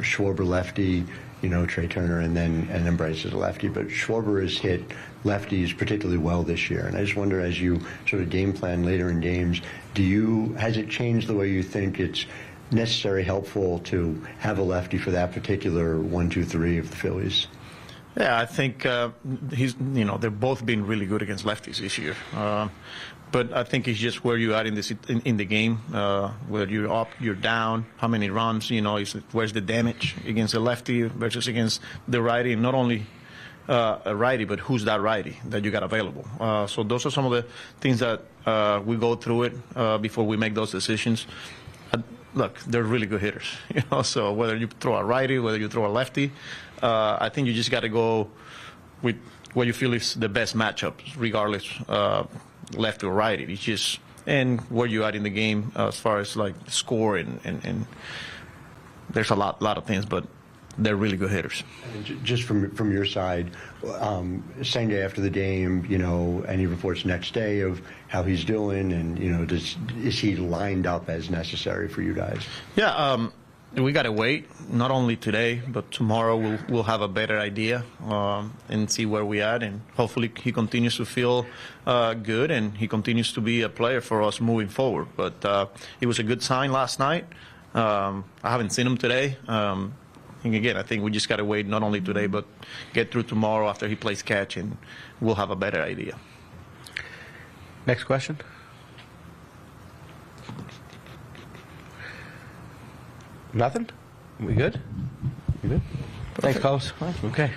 Schwarber lefty, Trey Turner, and then Bryce is a lefty. But Schwarber has hit lefties particularly well this year, and I just wonder, as you sort of game plan later in games, has it changed the way you think it's necessary, helpful to have a lefty for that particular 1, 2, 3 of the Phillies? Yeah, I think they've both been really good against lefties this year. But I think it's just where you are in the game, whether you're up, you're down, how many runs, where's the damage against a lefty versus against the righty, and not only a righty, but who's that righty that you got available. So those are some of the things that we go through it before we make those decisions. Look, they're really good hitters, so whether you throw a righty, whether you throw a lefty, I think you just got to go with what you feel is the best matchup, regardless left or right. It's just, and where you are in the game as far as like score and there's a lot of things, but they're really good hitters. Just from your side, same day after the game, any reports next day of how he's doing, and is he lined up as necessary for you guys? Yeah. We got to wait, not only today, but tomorrow we'll have a better idea and see where we are. And hopefully he continues to feel good and he continues to be a player for us moving forward. But it was a good sign last night. I haven't seen him today. And again, I think we just got to wait, not only today, but get through tomorrow after he plays catch, and we'll have a better idea. Next question. Nothing? We good? You good? Thanks, Carlos. Okay.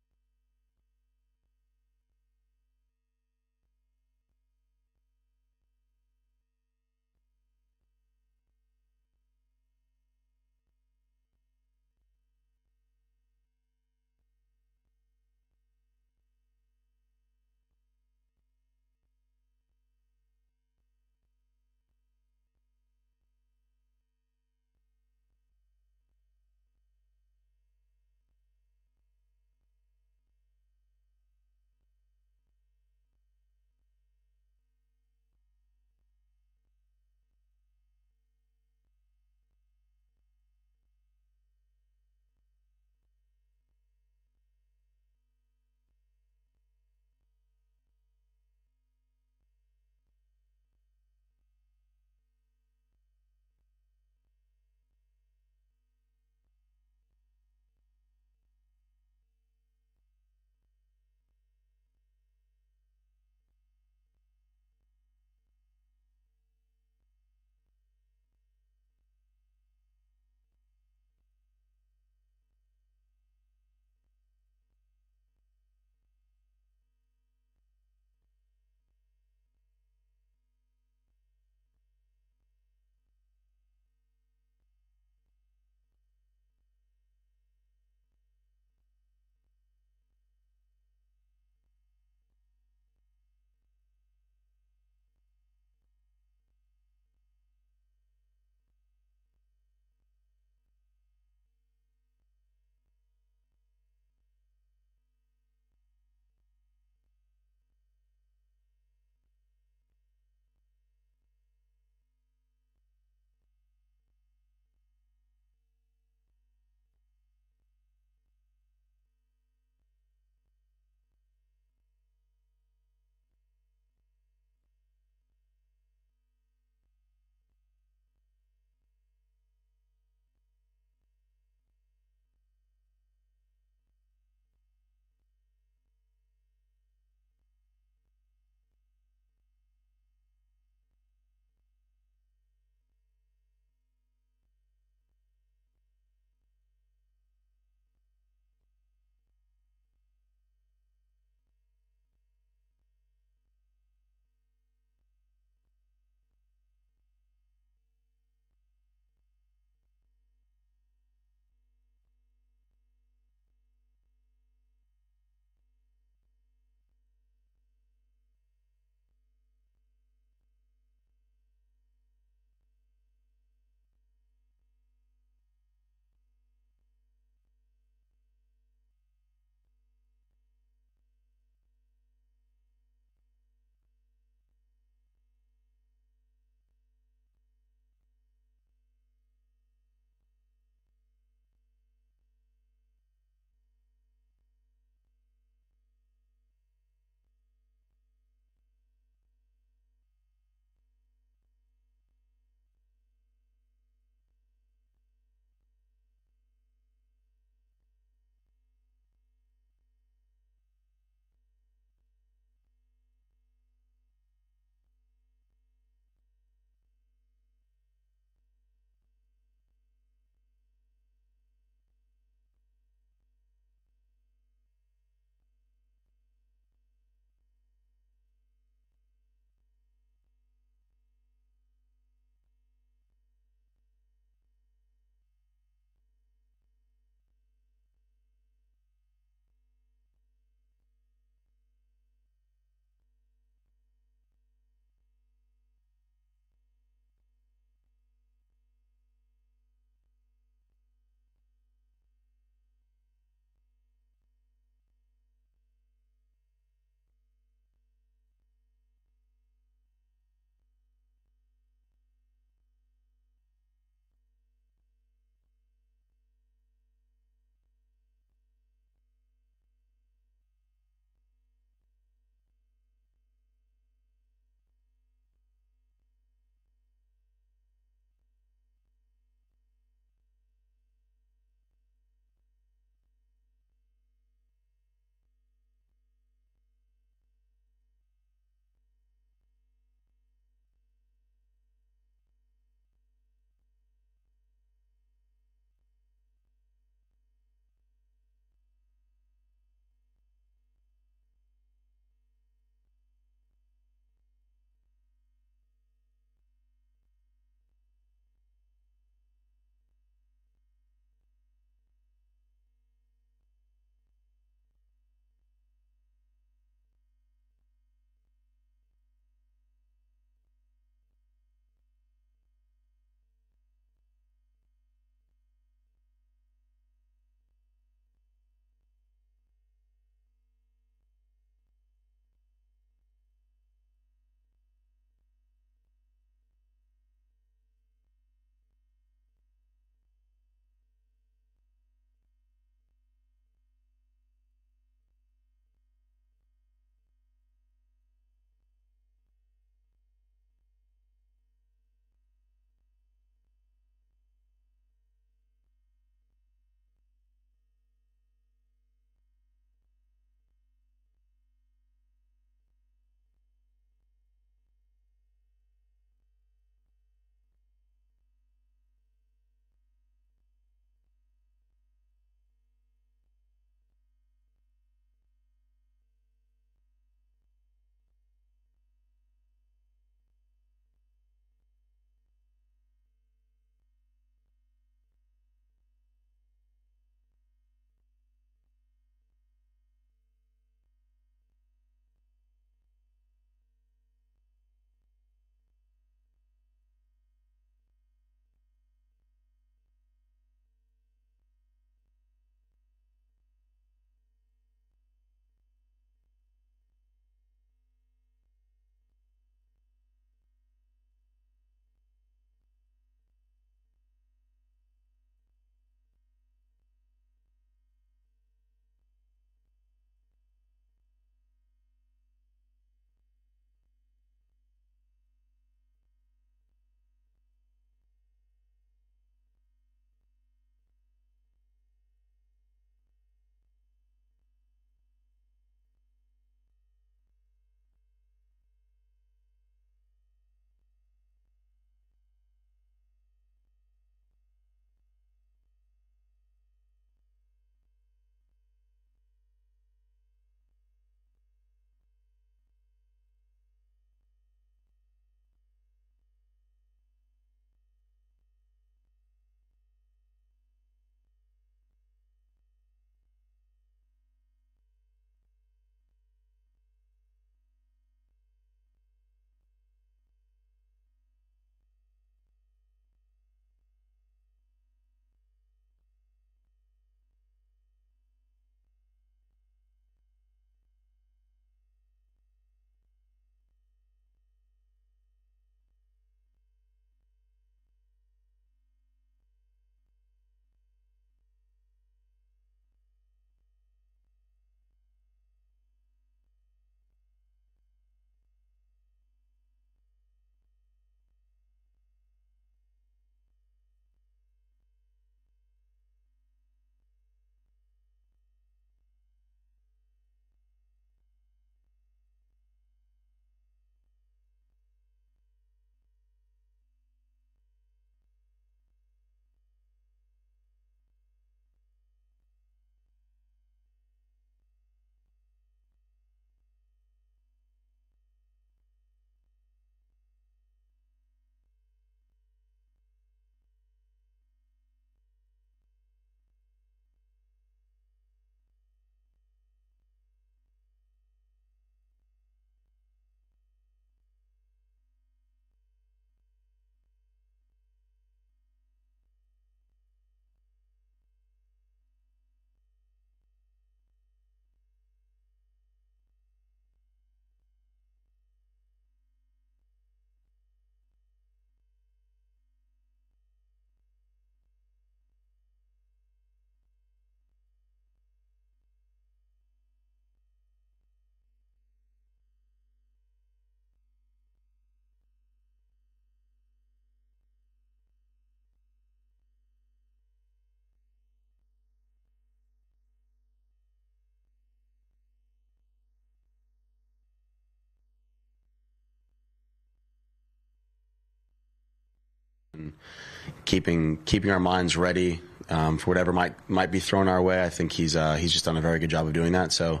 keeping our minds ready for whatever might be thrown our way. I think he's just done a very good job of doing that. So,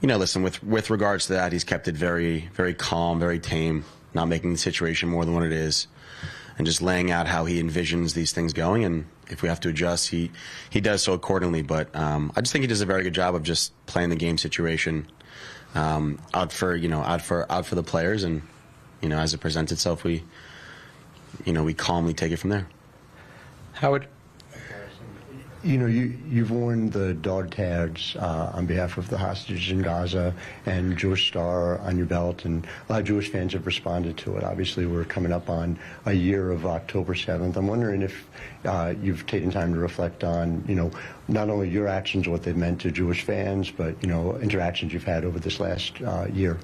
listen, with regards to that, he's kept it very, very calm, very tame, not making the situation more than what it is, and just laying out how he envisions these things going. And if we have to adjust, he does so accordingly. But I just think he does a very good job of just playing the game situation out for the players, and as it presents itself, we calmly take it from there. Howard? You've worn the dog tags on behalf of the hostages in Gaza and Jewish Star on your belt, and a lot of Jewish fans have responded to it. Obviously, we're coming up on a year of October 7th. I'm wondering if you've taken time to reflect on, not only your actions, what they've meant to Jewish fans, but, interactions you've had over this last year.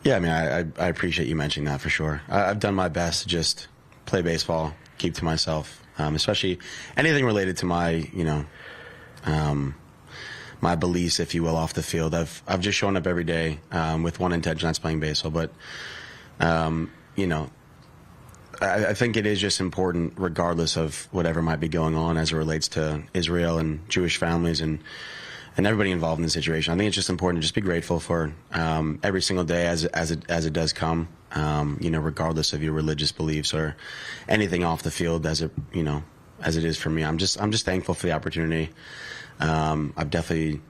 Yeah, I mean, I appreciate you mentioning that for sure. I've done my best to just play baseball, keep to myself. Especially anything related to my, my beliefs, if you will, off the field. I've just shown up every day with one intention, that's playing baseball. But, I think it is just important, regardless of whatever might be going on as it relates to Israel and Jewish families and everybody involved in the situation. I think it's just important to just be grateful for every single day as it does come. Regardless of your religious beliefs or anything off the field, as it is for me. I'm just thankful for the opportunity. I've definitely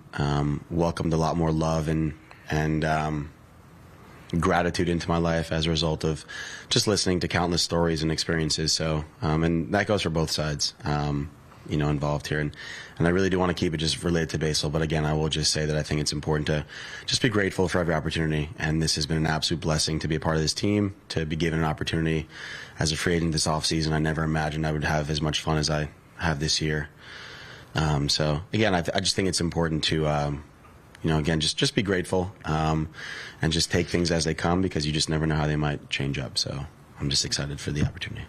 welcomed a lot more love and gratitude into my life as a result of just listening to countless stories and experiences. So, and that goes for both sides. Involved here. And I really do want to keep it just related to baseball. But again, I will just say that I think it's important to just be grateful for every opportunity. And this has been an absolute blessing to be a part of this team, to be given an opportunity as a free agent this offseason. I never imagined I would have as much fun as I have this year. So again, I just think it's important to, again, just be grateful and just take things as they come, because you just never know how they might change up. So I'm just excited for the opportunity.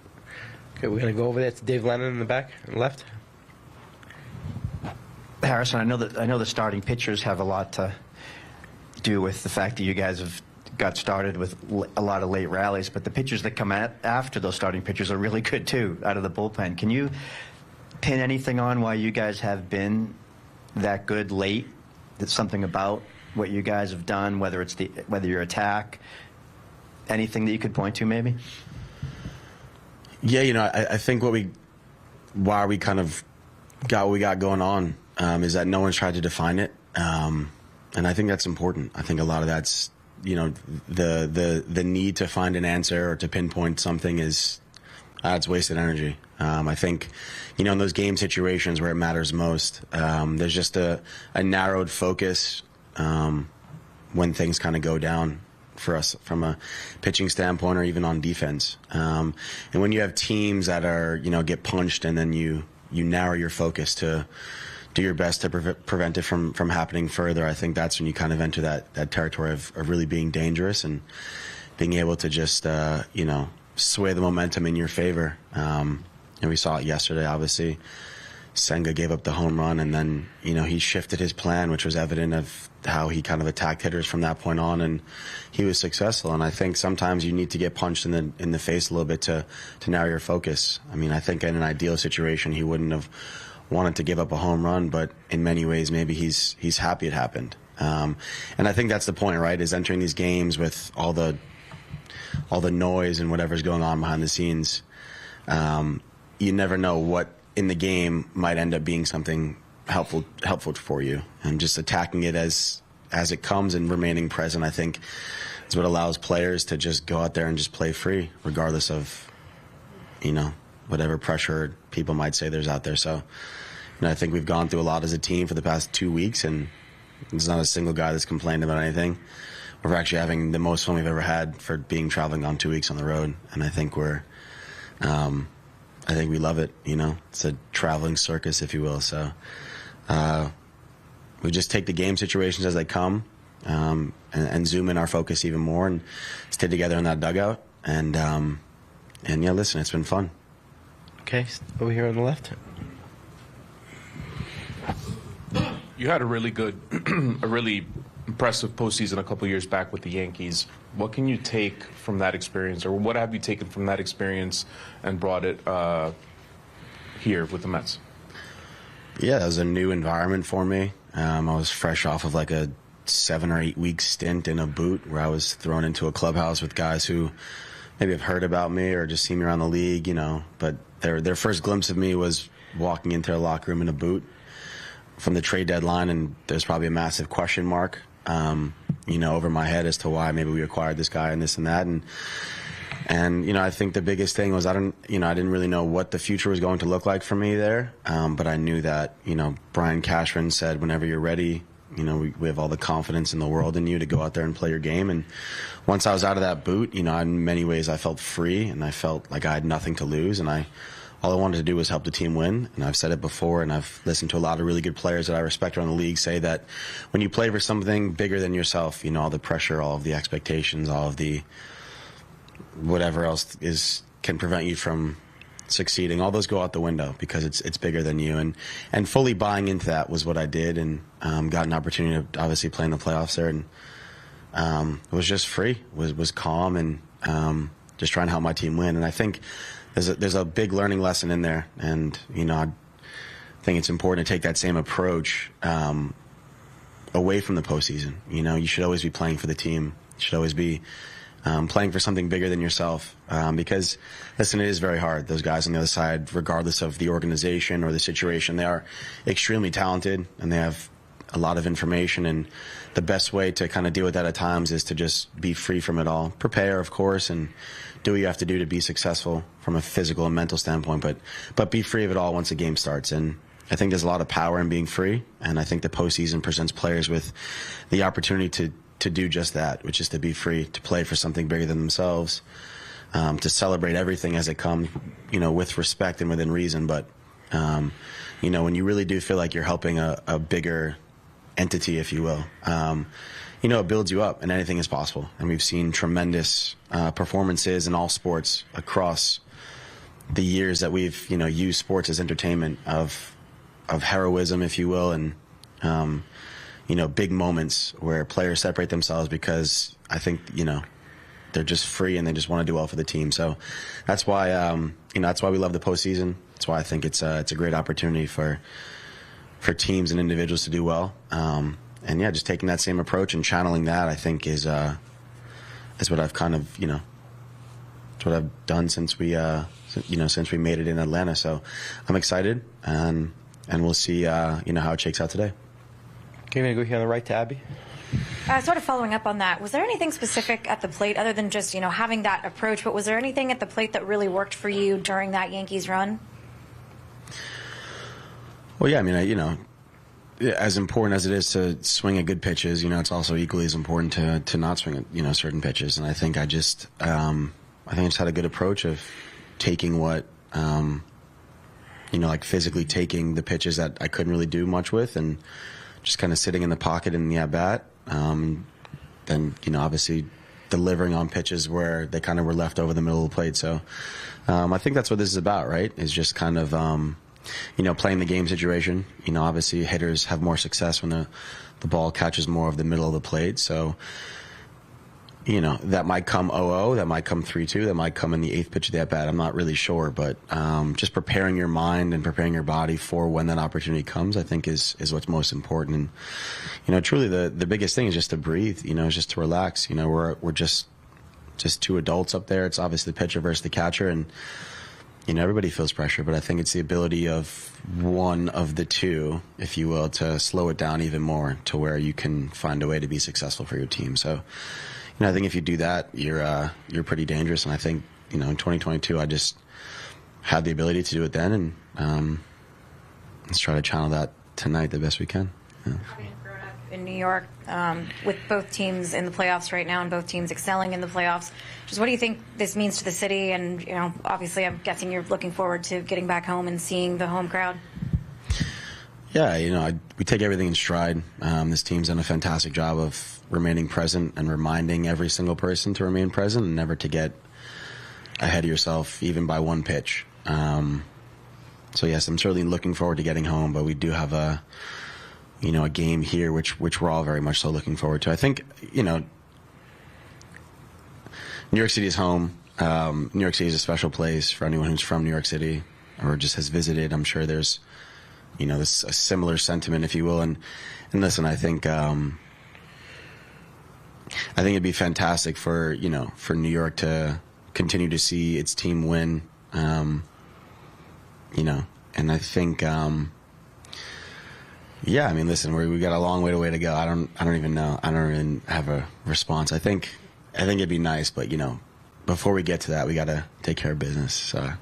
Okay, we're going to go over there to Dave Lennon in the back and left. Harrison, I know the starting pitchers have a lot to do with the fact that you guys have got started with a lot of late rallies, but the pitchers that come after those starting pitchers are really good too, out of the bullpen. Can you pin anything on why you guys have been that good late? That's something about what you guys have done, whether your attack, anything that you could point to, maybe? Yeah, I think why we kind of got what we got going on is that no one's tried to define it, and I think that's important. I think a lot of that's, the need to find an answer or to pinpoint something is it's wasted energy. I think, in those game situations where it matters most, there's just a narrowed focus when things kind of go down for us from a pitching standpoint, or even on defense. And when you have teams that are, get punched, and then you narrow your focus to do your best to prevent it from happening further, I think that's when you kind of enter that territory of really being dangerous and being able to just, sway the momentum in your favor. And we saw it yesterday, obviously. Senga gave up the home run, and then, he shifted his plan, which was evident of how he kind of attacked hitters from that point on, and he was successful. And I think sometimes you need to get punched in the face a little bit to narrow your focus. I mean, I think in an ideal situation, he wouldn't have wanted to give up a home run, but in many ways, maybe he's happy it happened. And I think that's the point, right, is entering these games with all the noise and whatever's going on behind the scenes. You never know what in the game might end up being something helpful for you, and just attacking it as it comes and remaining present, I think, is what allows players to just go out there and just play free, regardless of, whatever pressure people might say there's out there. So, I think we've gone through a lot as a team for the past 2 weeks, and there's not a single guy that's complained about anything. We're actually having the most fun we've ever had for traveling on 2 weeks on the road, and I think I think we love it. It's a traveling circus, if you will. So we just take the game situations as they come, and zoom in our focus even more, and stay together in that dugout. And yeah, listen, it's been fun. Okay, over here on the left. You had a really good, a really impressive postseason a couple years back with the Yankees. What can you take from that experience, or what have you taken from that experience and brought it here with the Mets? Yeah, it was a new environment for me. I was fresh off of like a 7 or 8 week stint in a boot where I was thrown into a clubhouse with guys who maybe have heard about me or just seen me around the league, but their first glimpse of me was walking into a locker room in a boot from the trade deadline, and there's probably a massive question mark, over my head as to why maybe we acquired this guy and this and that. And I think the biggest thing was I didn't really know what the future was going to look like for me there, but I knew that, Brian Cashman said, whenever you're ready, we have all the confidence in the world in you to go out there and play your game. And once I was out of that boot, in many ways I felt free and I felt like I had nothing to lose, and all I wanted to do was help the team win. And I've said it before, and I've listened to a lot of really good players that I respect around the league say that when you play for something bigger than yourself, all the pressure, all of the expectations, all of the whatever else can prevent you from succeeding, all those go out the window because it's bigger than you. And fully buying into that was what I did, and got an opportunity to obviously play in the playoffs there, and it was just free, was calm, and just trying to help my team win. And I think there's a big learning lesson in there, and I think it's important to take that same approach away from the postseason. You should always be playing for the team. You should always be playing for something bigger than yourself, because, listen, it is very hard. Those guys on the other side, regardless of the organization or the situation, they are extremely talented, and they have a lot of information, and the best way to kind of deal with that at times is to just be free from it all. Prepare, of course, and do what you have to do to be successful from a physical and mental standpoint, but be free of it all once the game starts. And I think there's a lot of power in being free, and I think the postseason presents players with the opportunity to do just that, which is to be free, to play for something bigger than themselves, to celebrate everything as it comes, with respect and within reason. But, when you really do feel like you're helping a bigger entity, if you will, it builds you up, and anything is possible. And we've seen tremendous performances in all sports across the years that we've, used sports as entertainment, of heroism, if you will, and big moments where players separate themselves because I think, they're just free and they just want to do well for the team. So that's why, that's why we love the postseason. That's why I think it's a great opportunity for teams and individuals to do well. And yeah, just taking that same approach and channeling that, I think is what I've kind of, it's what I've done since we made it in Atlanta. So I'm excited, and we'll see, how it shakes out today. Okay, I'm going to go here on the right to Abby. Sort of following up on that, was there anything specific at the plate other than just, having that approach, but was there anything at the plate that really worked for you during that Yankees run? Well, yeah, I mean, as important as it is to swing at good pitches, it's also equally as important to not swing at, certain pitches. And I think I just had a good approach of taking what, like physically taking the pitches that I couldn't really do much with, and just kind of sitting in the pocket in the at-bat. Then, obviously delivering on pitches where they kind of were left over the middle of the plate. So I think that's what this is about, right? Is just kind of, playing the game situation. Obviously hitters have more success when the ball catches more of the middle of the plate. So, that might come 0-0, that might come 3-2, that might come in the 8th pitch of the at-bat. I'm not really sure, but just preparing your mind and preparing your body for when that opportunity comes, I think is what's most important. And, truly the biggest thing is just to breathe, is just to relax. We're just two adults up there. It's obviously the pitcher versus the catcher, and, everybody feels pressure, but I think it's the ability of one of the two, if you will, to slow it down even more to where you can find a way to be successful for your team. So, I think if you do that, you're pretty dangerous. And I think, in 2022, I just had the ability to do it then, and let's try to channel that tonight the best we can. Yeah. Having grown up in New York, with both teams in the playoffs right now and both teams excelling in the playoffs, just what do you think this means to the city? And, obviously I'm guessing you're looking forward to getting back home and seeing the home crowd. Yeah, we take everything in stride. This team's done a fantastic job of remaining present and reminding every single person to remain present and never to get ahead of yourself, even by one pitch. So yes, I'm certainly looking forward to getting home, but we do have a a game here, which we're all very much so looking forward to. I think, New York City is home. New York City is a special place for anyone who's from New York City or just has visited. I'm sure there's, this a similar sentiment, if you will. And listen, I think it'd be fantastic for New York to continue to see its team win. And I think, listen, we got a long way to go. I don't even know. I don't even have a response. I think it'd be nice, but before we get to that, we got to take care of business. So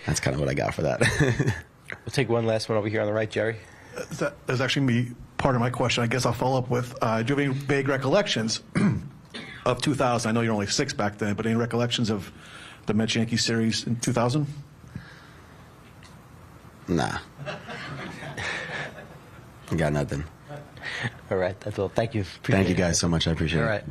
that's kind of what I got for that. We'll take one last one over here on the right, Jerry. That is actually me, part of my question. I guess I'll follow up with, do you have any vague recollections of 2000? I know you're only 6 back then, but any recollections of the Mets-Yankees series in 2000? Nah. Got nothing. All right. That's all. Thank you. Thank you guys so much. I appreciate it. All right.